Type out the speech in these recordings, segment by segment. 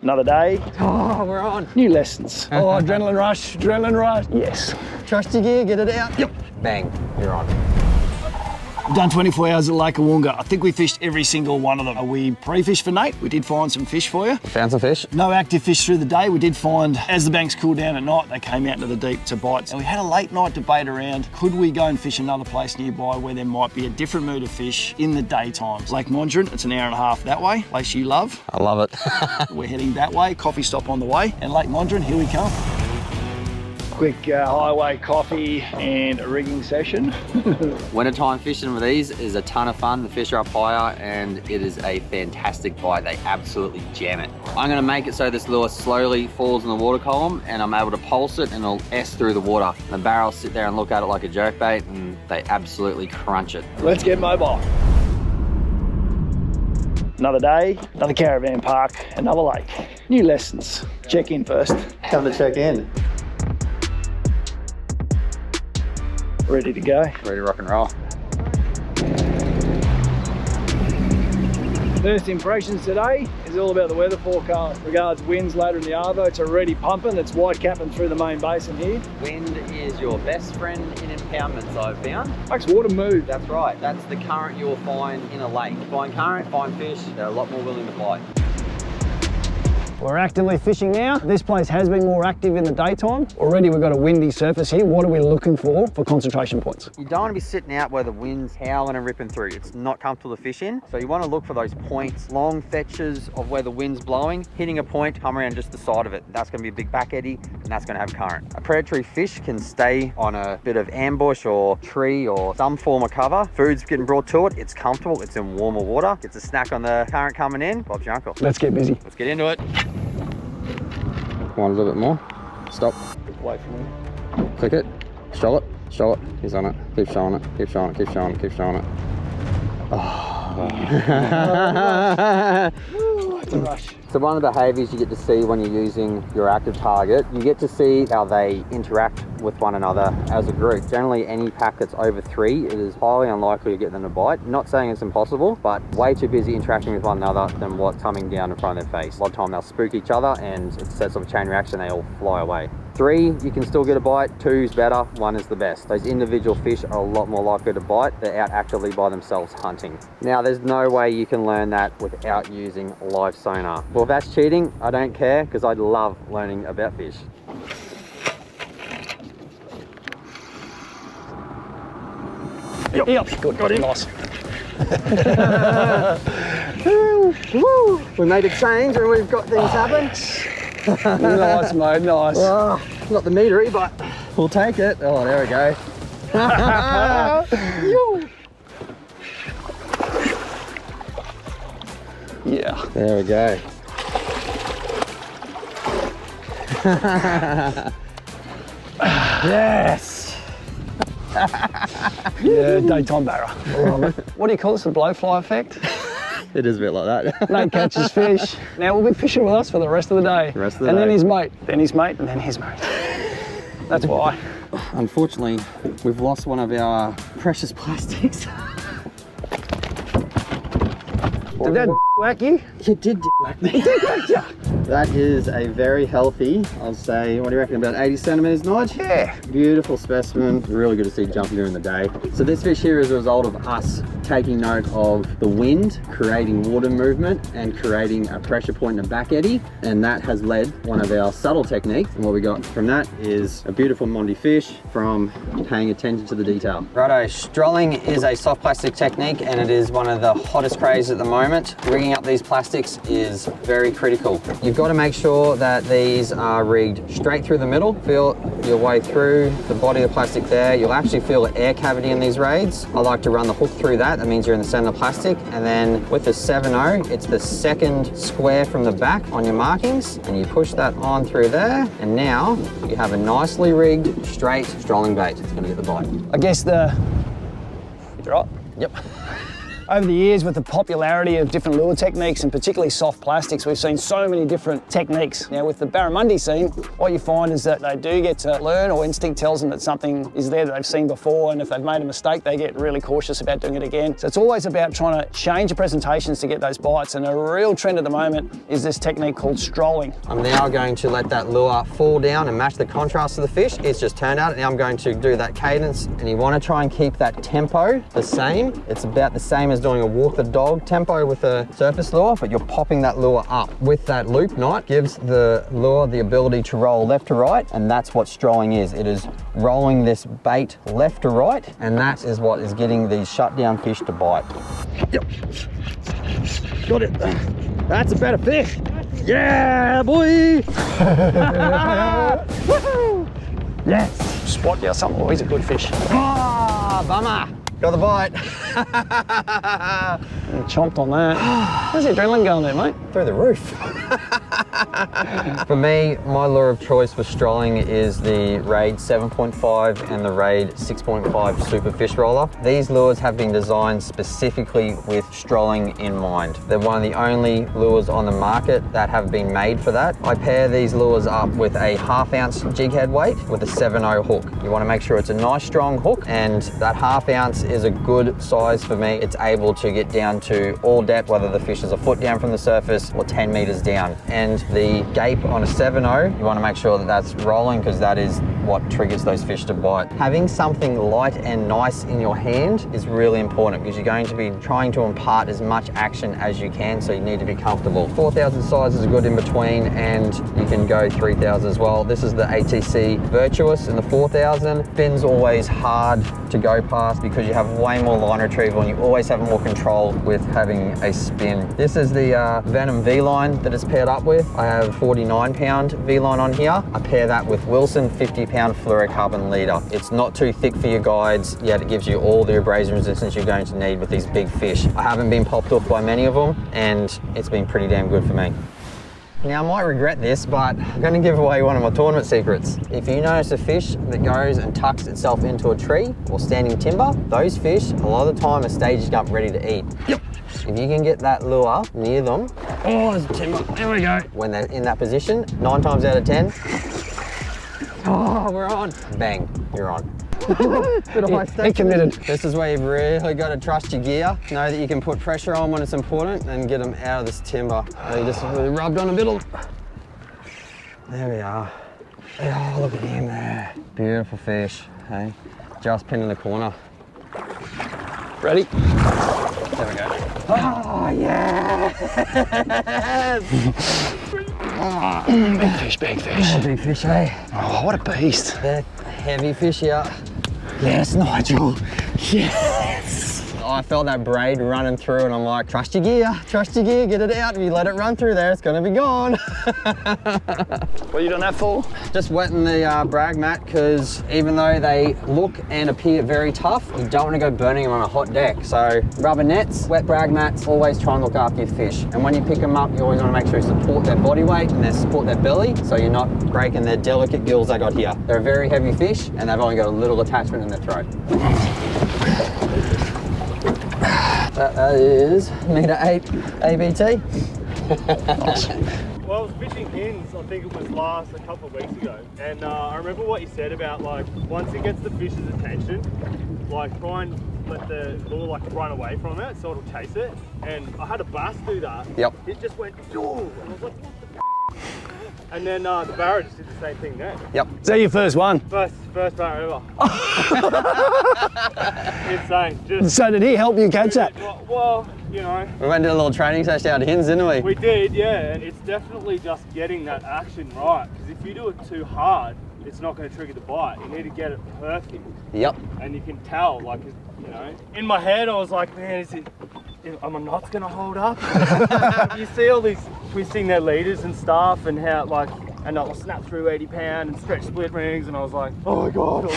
Another day. Oh, we're on. New lessons. Oh, adrenaline rush, adrenaline rush. Yes. Trust your gear, get it out. Yep. Bang, you're on. We've done 24 hours at Lake Awunga. I think we fished every single one of them. We pre-fished for Nate. We did find some fish for you. Found some fish? No active fish through the day. We did find, as the banks cooled down at night, they came out into the deep to bite. And we had a late night debate around, could we go and fish another place nearby where there might be a different mood of fish in the daytime? Lake Mondrian, it's an hour and a half that way, place you love. I love it. We're heading that way, coffee stop on the way, and Lake Mondrian, here we come. Quick highway coffee and a rigging session. Wintertime fishing with these is a ton of fun. The fish are up higher and it is a fantastic bite. They absolutely jam it. I'm gonna make it so this lure slowly falls in the water column and I'm able to pulse it and it'll S through the water. The barra will sit there and look at it like a jerkbait and they absolutely crunch it. Let's get mobile. Another day, another caravan park, another lake. New lessons. Check in first. Time to check in. Ready to go. Ready to rock and roll. First impressions today is all about the weather forecast. Regards winds later in the arvo, it's already pumping. It's white capping through the main basin here. Wind is your best friend in impoundments, I've found. Makes water move. That's right. That's the current you'll find in a lake. Find current, find fish, they're a lot more willing to bite. We're actively fishing now. This place has been more active in the daytime. Already we've got a windy surface here. What are we looking for concentration points? You don't want to be sitting out where the wind's howling and ripping through. It's not comfortable to fish in. So you want to look for those points, long fetches of where the wind's blowing, hitting a point, come around just the side of it. That's going to be a big back eddy and that's going to have current. A predatory fish can stay on a bit of ambush or tree or some form of cover. Food's getting brought to it. It's comfortable. It's in warmer water. Gets a snack on the current coming in. Bob's your uncle. Let's get busy. Let's get into it. Want a little bit more. Stop. Away from me. Click it. Stroll it. Stroll it. He's on it. Keep showing it. Keep showing it. Keep showing it. Keep showing it. Oh. It's a rush. So one of the behaviours you get to see when you're using your active target, you get to see how they interact with one another as a group. Generally, any pack that's over 3, it is highly unlikely to get them to bite. Not saying it's impossible, but way too busy interacting with one another than what's coming down in front of their face. A lot of time they'll spook each other and it sets off a chain reaction, they all fly away. 3, you can still get a bite. 2's better, 1 is the best. Those individual fish are a lot more likely to bite. They're out actively by themselves hunting. Now, there's no way you can learn that without using live sonar. Well, if that's cheating, I don't care because I love learning about fish. Yep. Good. Got him. Nice. Woo. We made a change and we've got things happen. Nice, mate. Nice. Oh, not the meatery, but we'll take it. Oh, there we go. Yeah. There we go. Yes. Yeah, daytime barra. What do you call this? The blowfly effect? It is a bit like that. Nate catches fish. Now we'll be fishing with us for the rest of the day. The rest of the and day. then his mate, then his mate, and then his mate. That's why. Unfortunately, we've lost one of our precious plastics. Did that whack you? You did whack me. Yeah. That is a very healthy, I'll say, what do you reckon, about 80 centimeters, Nige? Yeah. Beautiful specimen. Really good to see jumping during the day. So this fish here is a result of us taking note of the wind, creating water movement and creating a pressure point in a back eddy. And that has led one of our subtle techniques. And what we got from that is a beautiful Mondi fish from paying attention to the detail. Righto, strolling is a soft plastic technique and it is one of the hottest crazes at the moment. Rigging up these plastics is very critical. You've got to make sure that these are rigged straight through the middle. Feel your way through the body of the plastic there. You'll actually feel an air cavity in these raids. I like to run the hook through that. That means you're in the center of plastic. And then with the 7/0, it's the second square from the back on your markings. And you push that on through there. And now you have a nicely rigged, straight strolling bait. It's going to get the bite. I guess the... You right? Yep. Over the years, with the popularity of different lure techniques and particularly soft plastics, we've seen so many different techniques. Now with the barramundi scene, what you find is that they do get to learn, or instinct tells them that something is there that they've seen before, and if they've made a mistake, they get really cautious about doing it again. So it's always about trying to change the presentations to get those bites, and a real trend at the moment is this technique called strolling. I'm now going to let that lure fall down and match the contrast of the fish. It's just turned out. Now I'm going to do that cadence, and you want to try and keep that tempo the same. It's about the same as doing a walk the dog tempo with a surface lure, but you're popping that lure up. With that loop knot, gives the lure the ability to roll left to right, and that's what strolling is. It is rolling this bait left to right, and that is what is getting these shutdown fish to bite. Yep. Got it. That's a better fish. Yeah, boy. Yes. Spot you something, always a good fish. Ah, bummer. Got the bite. Chomped on that. How's the adrenaline going there, mate? Through the roof. For me, my lure of choice for strolling is the Raid 7.5 and the Raid 6.5 Super Fish Roller. These lures have been designed specifically with strolling in mind. They're one of the only lures on the market that have been made for that. I pair these lures up with a 1/2 ounce jig head weight with a 7/0 hook. You want to make sure it's a nice strong hook, and that 1/2 ounce is a good size for me. It's able to get down to all depth, whether the fish is a foot down from the surface or 10 meters down. And the gape on a 7/0, you want to make sure that that's rolling, because that is what triggers those fish to bite. Having something light and nice in your hand is really important, because you're going to be trying to impart as much action as you can, so you need to be comfortable. 4,000 size is good in between, and you can go 3,000 as well. This is the ATC Virtuous in the 4,000. Fin's always hard to go past because you have way more line retrieval, and you always have more control with having a spin. This is the Venom V-line that it's paired up with. I have 49-pound V-line on here. I pair that with Wilson 50-pound fluorocarbon leader. It's not too thick for your guides, yet it gives you all the abrasion resistance you're going to need with these big fish. I haven't been popped off by many of them, and it's been pretty damn good for me. Now I might regret this, but I'm going to give away one of my tournament secrets. If you notice a fish that goes and tucks itself into a tree or standing timber, those fish a lot of the time are staged up ready to eat. Yep. If you can get that lure near them, oh, there's a timber, there we go. When they're in that position, 9 times out of 10, oh, we're on. Bang, you're on. Bit of high stakes. Committed. This is where you've really got to trust your gear, know that you can put pressure on when it's important, and get them out of this timber. You just really rubbed on a bit of... There we are. Oh, look at him there. Beautiful fish, hey? Just pinned in the corner. Ready? There we go. Oh, yes! Big fish, big fish. Oh, big fish, eh? Oh, what a beast. They're heavy fish here. Yes, Nigel. Yes. I felt that braid running through, and I'm like, trust your gear, get it out. If you let it run through there, it's gonna be gone. What are you doing that for? Just wetting the brag mat, because even though they look and appear very tough, you don't want to go burning them on a hot deck. So rubber nets, wet brag mats, always try and look after your fish. And when you pick them up, you always want to make sure you support their body weight and support their belly, so you're not breaking their delicate gills they got here. They're a very heavy fish, and they've only got a little attachment in their throat. That is meter 8 ABT. Well, I was fishing hens, I think it was a couple of weeks ago, and I remember what you said about, like, once it gets the fish's attention, like, try and let the lure like run away from it so it'll chase it. And I had a bass do that. Yep. It just went, "Ooh," and I was like, what the f? And then the Barra just did the same thing then. Yep. Is that your first one? First Barra ever. Insane. Just, So did he help you catch that? well, you know. We went and did a little training session out of hens, didn't we? We did, yeah, and it's definitely just getting that action right, because if you do it too hard, it's not going to trigger the bite. You need to get it perfect. Yep. And you can tell, like, you know, in my head I was like, man, are my knots going to hold up? You see all these twisting their leaders and stuff, and how, like, and I'll snap through 80-pound and stretch split rings, and I was like, oh my God.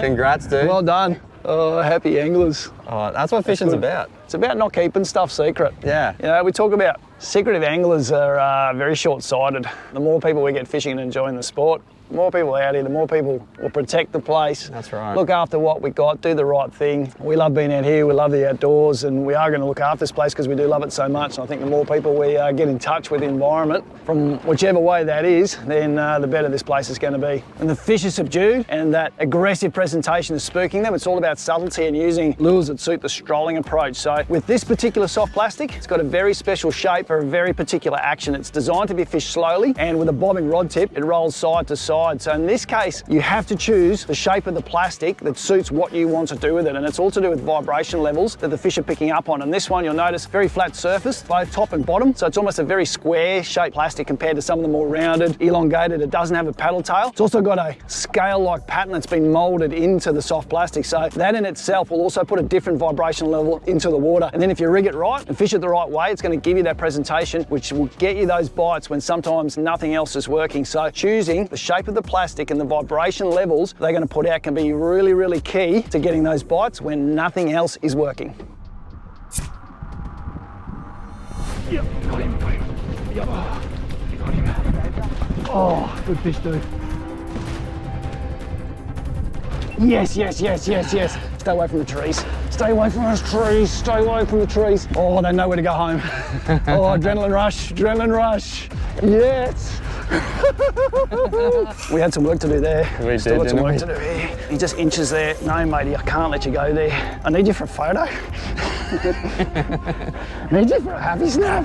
Congrats, dude. Well done. Oh, happy anglers. Oh, that's what fishing's about. It's about not keeping stuff secret. Yeah. You know, we talk about secretive anglers are very short-sighted. The more people we get fishing and enjoying the sport, The more people out here, the more people will protect the place. That's right. Look after what we got, do the right thing. We love being out here, we love the outdoors, and we are going to look after this place because we do love it so much. And I think the more people we get in touch with the environment, from whichever way that is, then the better this place is going to be. And the fish are subdued, and that aggressive presentation is spooking them. It's all about subtlety and using lures that suit the strolling approach. So with this particular soft plastic, it's got a very special shape for a very particular action. It's designed to be fished slowly, and with a bobbing rod tip, it rolls side to side. So in this case, you have to choose the shape of the plastic that suits what you want to do with it. And it's all to do with vibration levels that the fish are picking up on. And this one, you'll notice, very flat surface, both top and bottom. So it's almost a very square shaped plastic compared to some of the more rounded, elongated. It doesn't have a paddle tail. It's also got a scale-like pattern that's been molded into the soft plastic. So that in itself will also put a different vibration level into the water. And then if you rig it right and fish it the right way, it's going to give you that presentation, which will get you those bites when sometimes nothing else is working. So choosing the shape of the plastic and the vibration levels they're going to put out can be really, really key to getting those bites when nothing else is working. Yep, got him. Yep. Got him. Oh, good fish, dude. Yes, yes, yes, yes, yes. Stay away from the trees. Stay away from those trees. Stay away from the trees. Oh, they know where to go home. Oh, adrenaline rush, adrenaline rush. Yes. We had some work to do there. We Still did, got some work to do here. He just inches there. No, matey, I can't let you go there. I need you for a photo. I need you for a happy snap.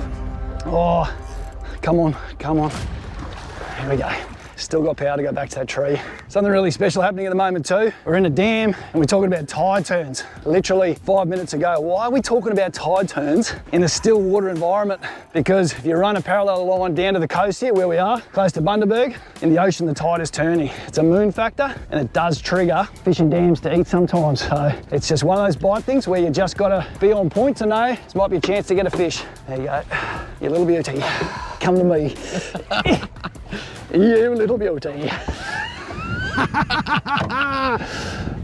Oh, come on, come on. Here we go. Still got power to go back to that tree. Something really special happening at the moment too. We're in a dam and we're talking about tide turns. Literally 5 minutes ago. Why are we talking about tide turns in a still water environment? Because if you run a parallel line down to the coast here where we are, close to Bundaberg, in the ocean the tide is turning. It's a moon factor and it does trigger fishing dams to eat sometimes. So it's just one of those bite things where you just gotta be on point to know this might be a chance to get a fish. There you go, you little beauty. Come to me. You little beauty.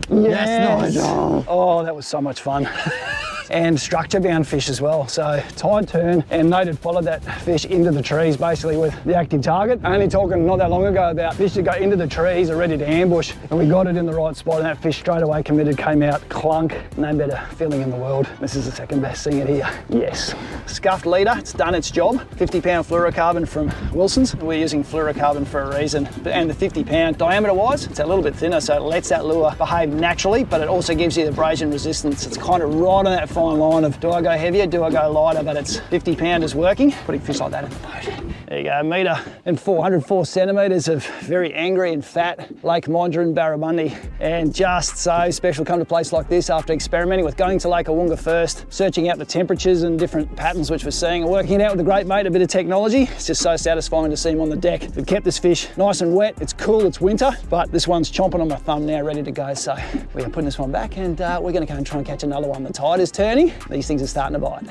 Yes. Oh, that was so much fun. And structure-bound fish as well. So tide turn and noted followed that fish into the trees basically with the active target. Only talking not that long ago about fish that go into the trees are ready to ambush, and we got it in the right spot and that fish straight away committed, came out, clunk. No better feeling in the world. This is the second best seeing it here. Yes. Scuffed leader, it's done its job. 50-pound fluorocarbon from Wilson's. We're using fluorocarbon for a reason. And the 50-pound diameter-wise, it's a little bit thinner, so it lets that lure behave naturally, but it also gives you the abrasion resistance. It's kind of right on that fine line of do I go heavier, do I go lighter, but it's 50-pound is working. Putting fish like that in the boat. There you go, 1 metre and 404 centimetres of very angry and fat Lake Mondra and Barramundi. And just so special come to a place like this after experimenting with going to Lake Awunga first, searching out the temperatures and different patterns which we're seeing, and working it out with a great mate, a bit of technology. It's just so satisfying to see him on the deck. We've kept this fish nice and wet. It's cool, it's winter, but this one's chomping on my thumb now, ready to go. So we are putting this one back and we're gonna go and try and catch another one. The tide is turning. These things are starting to bite.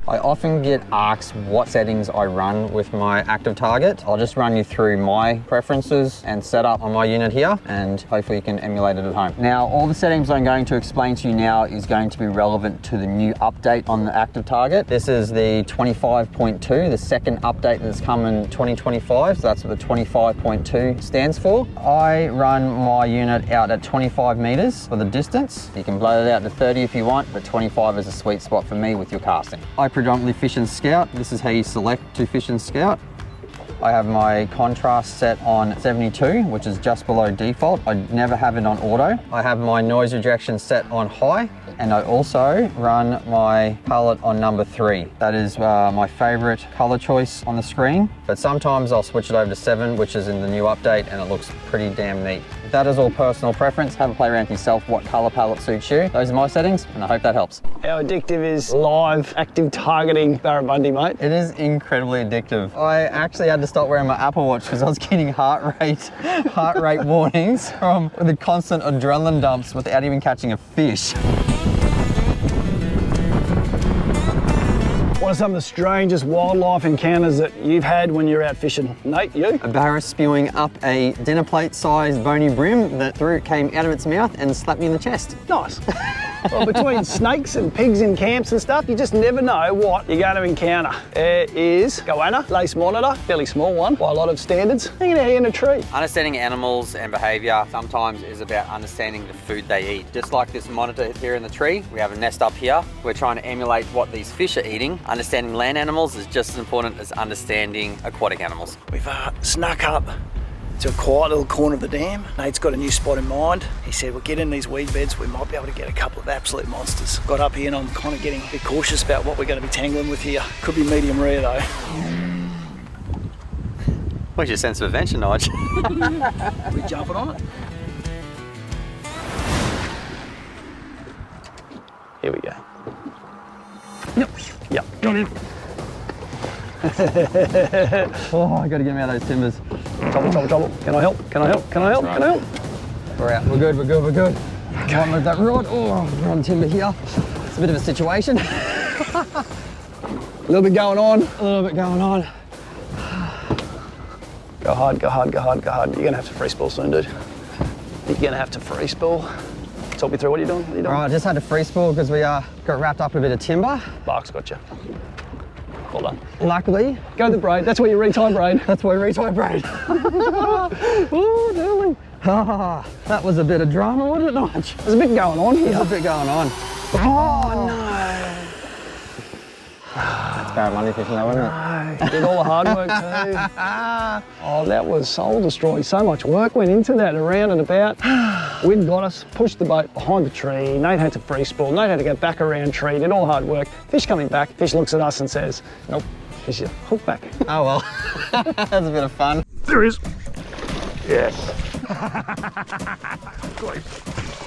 I often get asked what settings I run with my active target. I'll just run you through my preferences and setup on my unit here, and hopefully you can emulate it at home. Now, all the settings I'm going to explain to you now is going to be relevant to the new update on the active target. This is the 25.2, the second update that's come in 2025, so that's what the 25.2 stands for. I run my unit out at 25 meters for the distance. You can blow it out to 30 if you want, but 25 is a sweet spot for me with your casting. I predominantly fish and scout. This is how you select to fish and scout. I have my contrast set on 72, which is just below default. I never have it on auto. I have my noise rejection set on high, and I also run my palette on number 3. That is my favorite color choice on the screen, but sometimes I'll switch it over to 7, which is in the new update, and it looks pretty damn neat. That is all personal preference. Have a play around with yourself what color palette suits you. Those are my settings, and I hope that helps. How addictive is live active targeting barramundi, mate? It is incredibly addictive. I actually had to stop wearing my Apple Watch because I was getting heart rate warnings from the constant adrenaline dumps without even catching a fish. What are some of the strangest wildlife encounters that you've had when you're out fishing? Nate, you? A barra spewing up a dinner plate sized bony brim that came out of its mouth and slapped me in the chest. Nice. Well, between snakes and pigs in camps and stuff, you just never know what you're going to encounter. There is goanna, lace monitor, fairly small one by a lot of standards, hanging out here in a tree. Understanding animals and behaviour sometimes is about understanding the food they eat. Just like this monitor here in the tree, we have a nest up here. We're trying to emulate what these fish are eating. Understanding land animals is just as important as understanding aquatic animals. We've snuck up to a quiet little corner of the dam. Nate's got a new spot in mind. He said, we'll get in these weed beds, we might be able to get a couple of absolute monsters. Got up here and I'm kind of getting a bit cautious about what we're going to be tangling with here. Could be medium rare though. Where's your sense of adventure, Nige? We jumping on it? Here we go. Yep, got him. Oh, I gotta get him out of those timbers. Trouble. Can I help? Can I help? Can I help? Can I help? We're out, we're good. Can't move that rod. Oh, we're on timber here. It's a bit of a situation. A little bit going on. Go hard. You're gonna have to free spool soon, dude. You're gonna have to free spool. Talk me through what you're doing. All right, I just had to free spool because we got wrapped up in a bit of timber. Bark's got you. Well done. Luckily, go to the braid. That's where you retie braid. braid. Oh, darling. That was a bit of drama, wasn't it, Nige? There's a bit going on here. Oh, no. That's barramundi fishing though, wasn't it? Did all the hard work too. Oh, that was soul destroying. So much work went into that, around and about. Wind got us, pushed the boat behind the tree. Nate had to free spool. Nate had to go back around tree. Did all hard work. Fish coming back. Fish looks at us and says, nope, here's your hook back. Oh well, that was a bit of fun. There is. Yes. Great.